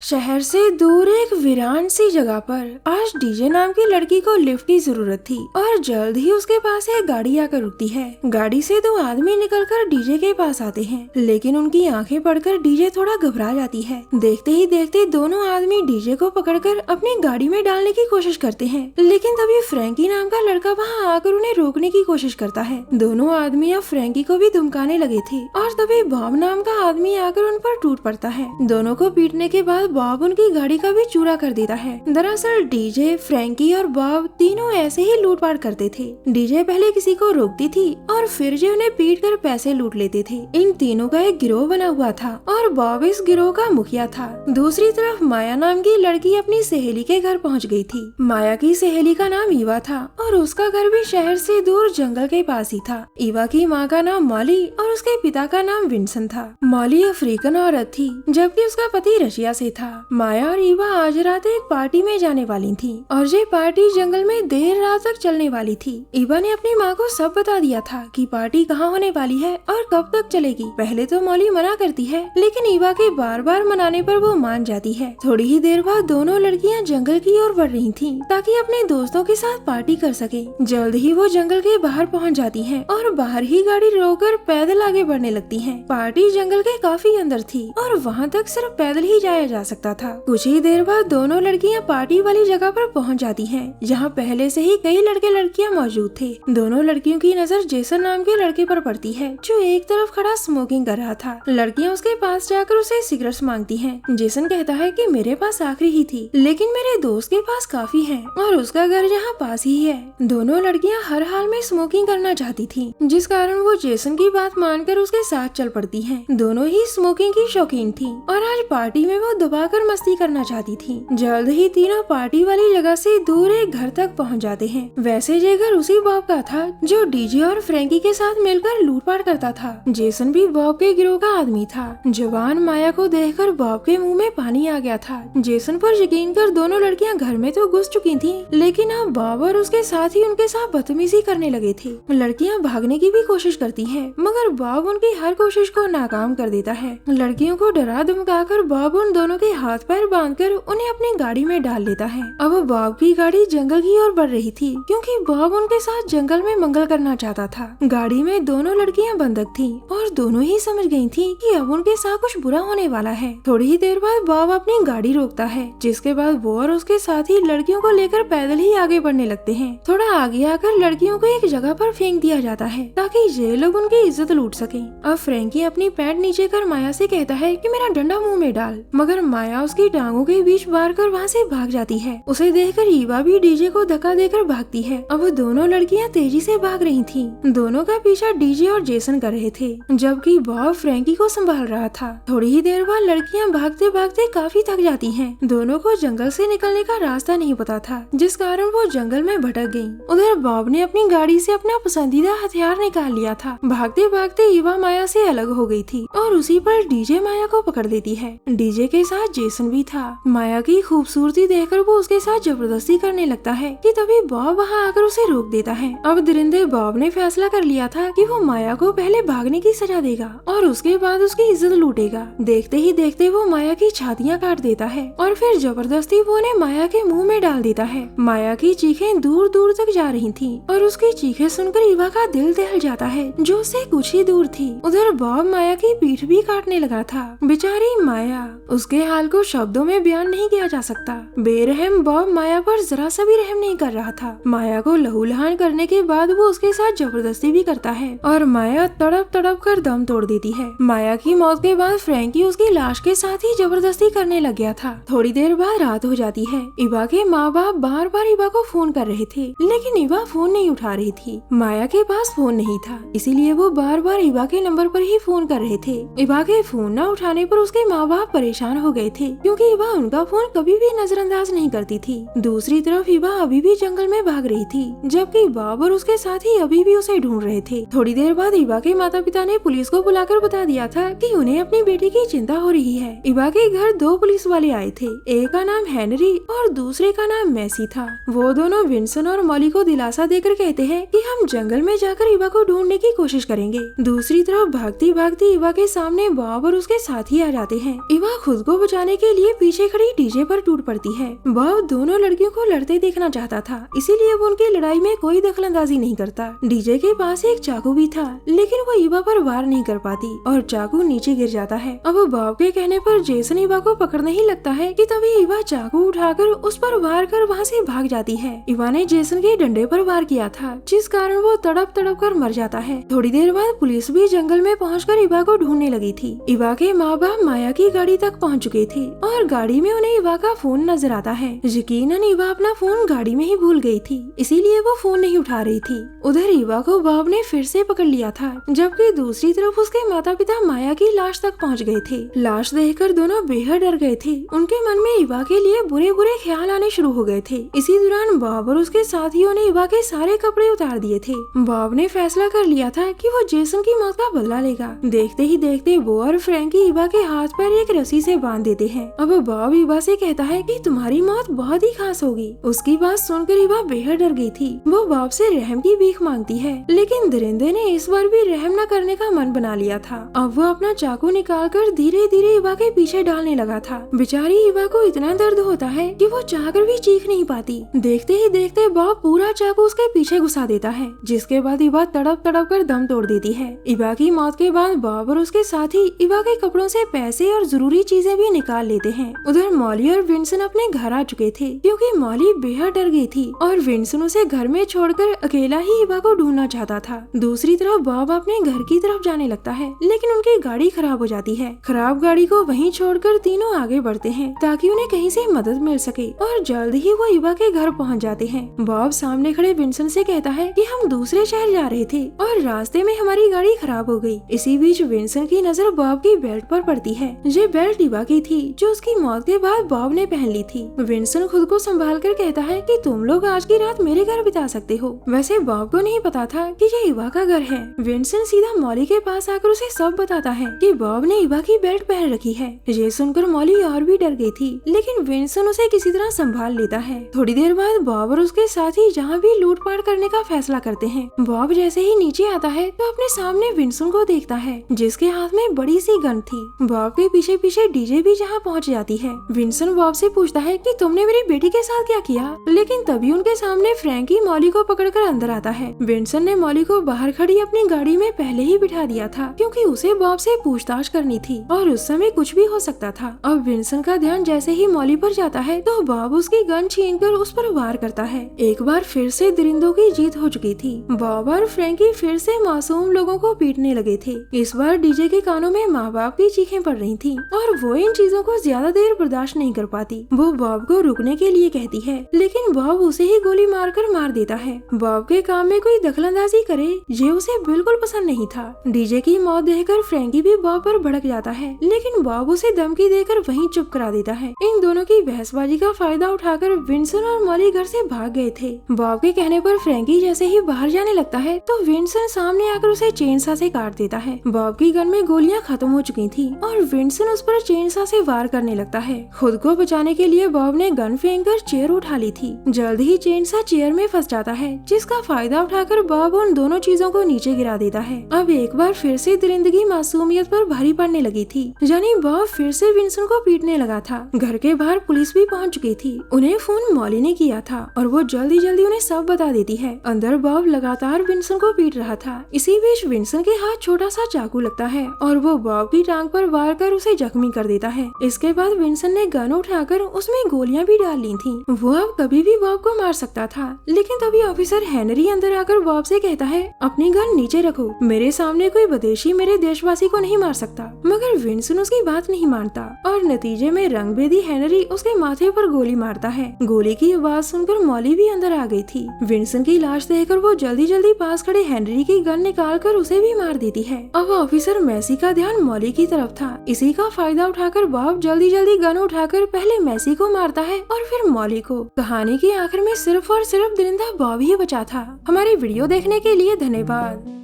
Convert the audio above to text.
शहर से दूर एक वीरान सी जगह पर आज डीजे नाम की लड़की को लिफ्ट की जरूरत थी और जल्द ही उसके पास एक गाड़ी आकर रुकती है। गाड़ी से दो आदमी निकलकर डीजे के पास आते हैं, लेकिन उनकी आंखें पड़कर डीजे थोड़ा घबरा जाती है। देखते ही देखते दोनों आदमी डीजे को पकड़कर अपनी गाड़ी में डालने की कोशिश करते हैं, लेकिन तभी फ्रैंकी नाम का लड़का वहाँ आकर उन्हें रोकने की कोशिश करता है। दोनों आदमी अब फ्रैंकी को भी धमकाने लगे थे और तभी बॉब नाम का आदमी आकर उन पर टूट पड़ता है। दोनों को पीटने के बाद बॉब उनकी गाड़ी का भी चूरा कर देता है। दरअसल डीजे, फ्रैंकी और बॉब तीनों ऐसे ही लूटपाट करते थे। डीजे पहले किसी को रोकती थी और फिर जो उन्हें पीट कर पैसे लूट लेते थे। इन तीनों का एक गिरोह बना हुआ था और बॉब इस गिरोह का मुखिया था। दूसरी तरफ माया नाम की लड़की अपनी सहेली के घर पहुंच गई थी। माया की सहेली का नाम ईवा था और उसका घर भी शहर से दूर जंगल के पास ही था। ईवा की माँ का नाम मॉली और उसके पिता का नाम विंसन था। मॉली अफ्रीकन औरत थी, जबकि उसका पति रशिया से था। माया और ईवा आज रात एक पार्टी में जाने वाली थी और ये पार्टी जंगल में देर रात तक चलने वाली थी। ईवा ने अपनी माँ को सब बता दिया था कि पार्टी कहाँ होने वाली है और कब तक चलेगी। पहले तो मॉली मना करती है, लेकिन ईवा के बार बार मनाने पर वो मान जाती है। थोड़ी ही देर बाद दोनों लड़कियाँ जंगल की ओर बढ़ रही थी ताकि अपने दोस्तों के साथ पार्टी कर सके। जल्द ही वो जंगल के बाहर पहुँच जाती है और बाहर ही गाड़ी रोककर पैदल आगे बढ़ने लगती है। पार्टी जंगल के काफी अंदर थी और वहाँ तक सिर्फ पैदल ही जाया जा सकता था। कुछ ही देर बाद दोनों लड़कियां पार्टी वाली जगह पर पहुंच जाती हैं, जहां पहले से ही कई लड़के लड़कियां मौजूद थे। दोनों लड़कियों की नजर जेसन नाम के लड़के पर पड़ती है, जो एक तरफ खड़ा स्मोकिंग कर रहा था। लड़कियां उसके पास जाकर उसे सिगरेट्स मांगती हैं। जेसन कहता है कि मेरे पास आखिरी ही थी, लेकिन मेरे दोस्त के पास काफी है और उसका घर यहाँ पास ही है। दोनों लड़कियाँ हर हाल में स्मोकिंग करना चाहती थी, जिस कारण वो जेसन की बात मानकर उसके साथ चल पड़ती है। दोनों ही स्मोकिंग की शौकीन थी और आज पार्टी में वो दबाकर मस्ती करना चाहती थी। जल्द ही तीनों पार्टी वाली जगह से दूर एक घर तक पहुंच जाते हैं। वैसे ये घर उसी बॉब का था जो डीजे और फ्रैंकी के साथ मिलकर लूटपाट करता था। जेसन भी बॉब के गिरोह का आदमी था। जवान माया को देखकर बॉब के मुंह में पानी आ गया था। जेसन पर यकीन कर दोनों लड़कियां घर में तो घुस चुकी थी, लेकिन अब बॉब और उसके साथ ही उनके साथ बदतमीजी करने लगे थे। लड़कियां भागने की भी कोशिश करती है, मगर बॉब उनकी हर कोशिश को नाकाम कर देता है। लड़कियों को डरा धमकाकर बॉब उन दोनों के हाथ पैर बांधकर उन्हें अपनी गाड़ी में डाल लेता है। अब बॉब की गाड़ी जंगल की ओर बढ़ रही थी, क्योंकि बॉब उनके साथ जंगल में मंगल करना चाहता था। गाड़ी में दोनों लड़कियां बंधक थीं और दोनों ही समझ गई थीं कि अब उनके साथ कुछ बुरा होने वाला है। थोड़ी ही देर बाद बॉब अपनी गाड़ी रोकता है, जिसके बाद वो और उसके साथी लड़कियों को लेकर पैदल ही आगे बढ़ने लगते हैं। थोड़ा आगे आकर लड़कियों को एक जगह पर फेंक दिया जाता है ताकि ये लोग उनकी इज्जत लूट सके। अब फ्रैंकी अपनी पैंट नीचे कर माया से कहता है कि मेरा डंडा मुंह में डाल, मगर माया उसकी टांगों के बीच मार कर वहाँ से भाग जाती है। उसे देखकर ईवा भी डीजे को धक्का देकर भागती है। अब दोनों लड़कियां तेजी से भाग रही थीं। दोनों का पीछा डीजे और जेसन कर रहे थे, जबकि बॉब फ्रैंकी को संभाल रहा था। थोड़ी ही देर बाद लड़कियां भागते भागते काफी थक जाती हैं। दोनों को जंगल से निकलने का रास्ता नहीं पता था, जिस कारण वो जंगल में भटक गयी। उधर बॉब ने अपनी गाड़ी से अपना पसंदीदा हथियार निकाल लिया था। भागते भागते ईवा माया से अलग हो गई थी और उसी पर डीजे माया को पकड़ देती है। डीजे के साथ जेसन भी था। माया की खूबसूरती देखकर वो उसके साथ जबरदस्ती करने लगता है कि तभी बॉब वहाँ आकर उसे रोक देता है। अब दरिंदे बॉब ने फैसला कर लिया था कि वो माया को पहले भागने की सजा देगा और उसके बाद उसकी इज्जत लूटेगा। देखते ही देखते वो माया की छातियाँ काट देता है और फिर जबरदस्ती वो उन्हें माया के मुंह में डाल देता है। माया की चीखें दूर दूर तक जा रही थी और उसकी चीखें सुनकर ईवा का दिल दहल जाता है, जो उससे कुछ ही दूर थी। उधर बॉब माया की पीठ भी काटने लगा था। बेचारी माया, उसके हाल को शब्दों में बयान नहीं किया जा सकता। बेरहम बॉब माया पर जरा सा भी रहम नहीं कर रहा था। माया को लहूलुहान करने के बाद वो उसके साथ जबरदस्ती भी करता है और माया तड़प तड़प कर दम तोड़ देती है। माया की मौत के बाद फ्रैंकी उसकी लाश के साथ ही जबरदस्ती करने लग गया था। थोड़ी देर बाद रात हो जाती है। ईवा के माँ बाप बार बार ईवा को फोन कर रहे थे, लेकिन ईवा फोन नहीं उठा रही थी। माया के पास फोन नहीं था, इसीलिए वो बार बार ईवा के नंबर पर ही फोन कर रहे थे। ईवा के फोन न उठाने पर उसके माँ बाप परेशान हो गए थे, क्योंकि ईवा उनका फोन कभी भी नजरअंदाज नहीं करती थी। दूसरी तरफ ईवा अभी भी जंगल में भाग रही थी, जबकि बॉब और उसके साथी अभी भी उसे ढूंढ रहे थे। थोड़ी देर बाद ईवा के माता पिता ने पुलिस को बुलाकर बता दिया था कि उन्हें अपनी बेटी की चिंता हो रही है। ईवा के घर दो पुलिस वाले आए थे, एक का नाम हेनरी और दूसरे का नाम मैसी था। वो दोनों विंसन और मॉली को दिलासा देकर कहते हैं कि हम जंगल में जाकर ईवा को ढूंढने की कोशिश करेंगे। दूसरी तरफ भागती भागती ईवा के सामने बॉब और उसके साथी आ जाते हैं। ईवा खुद को बचा बचाने के लिए पीछे खड़ी डीजे पर टूट पड़ती है। बॉब दोनों लड़कियों को लड़ते देखना चाहता था, इसीलिए वो उनकी लड़ाई में कोई दखलंदाजी नहीं करता। डीजे के पास एक चाकू भी था, लेकिन वो ईवा पर वार नहीं कर पाती और चाकू नीचे गिर जाता है। अब बॉब के कहने पर जेसन ईवा को पकड़ने ही लगता है कि तभी ईवा चाकू उठाकर उस पर वार कर वहाँ से भाग जाती है। ईवा ने जेसन के डंडे पर वार किया था, जिस कारण वो तड़प तड़प कर मर जाता है। थोड़ी देर बाद पुलिस भी जंगल में पहुंचकर ईवा को ढूंढने लगी थी। ईवा के माँ बाप माया की गाड़ी तक पहुंच चुके थे और गाड़ी में उन्हें ईवा का फोन नजर आता है। यकीनन ईवा अपना फोन गाड़ी में ही भूल गई थी, इसीलिए वो फोन नहीं उठा रही थी। उधर ईवा को बॉब ने फिर से पकड़ लिया था, जबकि दूसरी तरफ उसके माता पिता माया की लाश तक पहुंच गए थे। लाश देखकर दोनों बेहद डर गए थे। उनके मन में ईवा के लिए बुरे बुरे ख्याल आने शुरू हो गए थे। इसी दौरान बॉब और उसके साथियों ने ईवा के सारे कपड़े उतार दिए थे। बॉब ने फैसला कर लिया था कि वो जेसन की मौत का बदला लेगा। देखते ही देखते वो और फ्रैंकी ईवा के हाथ पैर एक रस्सी से बांध देते हैं। अब बॉब ईवा से कहता है कि तुम्हारी मौत बहुत ही खास होगी। उसकी बात सुनकर ईवा बेहद डर गई थी। वो बॉब से रहम की भीख मांगती है, लेकिन दरिंदे ने इस बार भी रहम न करने का मन बना लिया था। अब वो अपना चाकू निकालकर धीरे धीरे ईवा के पीछे डालने लगा था। बेचारी ईवा को इतना दर्द होता है कि वो चाहकर भी चीख नहीं पाती। देखते ही देखते बॉब पूरा चाकू उसके पीछे घुसा देता है, जिसके बाद ईवा तड़प तड़प कर दम तोड़ देती है। ईवा की मौत के बाद बॉब और उसके साथी ईवा के कपड़ों से पैसे और जरूरी चीजें भी निकाल लेते हैं। उधर मॉली और विंसन अपने घर आ चुके थे, क्योंकि मॉली बेहद डर गई थी और विंसन उसे घर में छोड़कर अकेला ही ईवा को ढूंढना चाहता था। दूसरी तरफ बॉब अपने घर की तरफ जाने लगता है, लेकिन उनकी गाड़ी खराब हो जाती है। खराब गाड़ी को वहीं छोड़कर तीनों आगे बढ़ते हैं ताकि उन्हें कहीं से मदद मिल सके और जल्द ही वो ईवा के घर पहुंच जाते हैं। बॉब सामने खड़े विंसन से कहता है कि हम दूसरे शहर जा रहे थे और रास्ते में हमारी गाड़ी खराब हो गई। इसी बीच विंसन की नजर बॉब की बेल्ट पर पड़ती है। ये बेल्ट ईवा की थी, जो उसकी मौत के बाद बॉब ने पहन ली थी। विंसन खुद को संभाल कर कहता है कि तुम लोग आज की रात मेरे घर बिता सकते हो। वैसे बॉब को नहीं पता था कि ये ईवा का घर है। विंसन सीधा मॉली के पास आकर उसे सब बताता है कि बॉब ने ईवा की बेल्ट पहन रखी है। ये सुनकर मॉली और भी डर गई थी, लेकिन विंसन उसे किसी तरह संभाल लेता है। थोड़ी देर बाद बॉब और उसके साथी जहाँ भी लूटपाट करने का फैसला करते हैं। बॉब जैसे ही नीचे आता है तो अपने सामने विंसन को देखता है, जिसके हाथ में बड़ी सी गन थी। बॉब के पीछे पीछे डीजे भी जहाँ पहुँच जाती है। विंसन बॉब से पूछता है कि तुमने मेरी बेटी के साथ क्या किया, लेकिन तभी उनके सामने फ्रैंकी मॉली को पकड़कर अंदर आता है। विंसन ने मॉली को बाहर खड़ी अपनी गाड़ी में पहले ही बिठा दिया था, क्योंकि उसे बॉब से पूछताछ करनी थी और उस समय कुछ भी हो सकता था। अब विंसन का ध्यान जैसे ही मॉली पर जाता है तो बॉब उसकी गन छीनकर उस पर वार करता है। एक बार फिर से दरिंदों की जीत हो चुकी थी। बॉब और फ्रैंकी फिर से मासूम लोगों को पीटने लगे थे। इस बार डीजे के कानों में माँ बाप की चीखें पड़ रही थी और वो इन चीजों को ज्यादा देर बर्दाश्त नहीं कर पाती। वो बॉब को रुकने के लिए कहती है, लेकिन बॉब उसे ही गोली मारकर मार देता है। बॉब के काम में कोई दखलंदाजी करे ये उसे बिल्कुल पसंद नहीं था। डीजे की मौत देखकर फ्रैंकी भी बॉब पर भड़क जाता है, लेकिन बॉब उसे धमकी देकर वहीं चुप करा देता है। इन दोनों की बहसबाजी का फायदा उठाकर विंसन और मॉली घर से भाग गए थे। बॉब के कहने पर फ्रैंकी जैसे ही बाहर जाने लगता है तो विंसन सामने आकर उसे चेनसा से काट देता है। बॉब की गन में गोलियां खत्म हो चुकी थी और विंसन उस पर चेनसा से वार करने लगता है। खुद को बचाने के लिए बॉब ने गन फेंककर चेयर उठा ली थी। जल्द ही चेनसा चेयर में फंस जाता है, जिसका फायदा उठाकर बॉब उन दोनों चीजों को नीचे गिरा देता है। अब एक बार फिर से दरिंदगी मासूमियत पर भारी पड़ने लगी थी, यानी बॉब फिर से विंसन को पीटने लगा था। घर के बाहर पुलिस भी पहुंच चुकी थी। उन्हें फोन मॉली ने किया था और वो जल्दी जल्दी उन्हें सब बता देती है। अंदर बॉब लगातार विंसन को पीट रहा था। इसी बीच विंसन के हाथ छोटा सा चाकू लगता है और वो बॉब की टांग पर वार कर उसे जख्मी कर देता है। इसके बाद विंसन ने गन उठाकर उसमें गोलियां भी डाल ली थी। वो अब कभी भी बॉब को मार सकता था, लेकिन तभी ऑफिसर हेनरी अंदर आकर बॉब से कहता है, अपनी गन नीचे रखो, मेरे सामने कोई विदेशी मेरे देशवासी को नहीं मार सकता। मगर विंसन उसकी बात नहीं मानता और नतीजे में रंगभेदी हेनरी उसके माथे पर गोली मारता है। गोली की आवाज सुनकर मॉली भी अंदर आ गई थी। विंसन की लाश देखकर वो जल्दी जल्दी पास खड़े हेनरी की गन निकाल कर उसे भी मार देती है। अब ऑफिसर मैसी का ध्यान मॉली की तरफ था। इसी का फायदा उठाकर बॉब जल्दी जल्दी गन उठाकर पहले मैसी को मारता है और फिर मॉली को। कहानी के आखिर में सिर्फ और सिर्फ दरिंदा बॉब ही बचा था। हमारी वीडियो देखने के लिए धन्यवाद।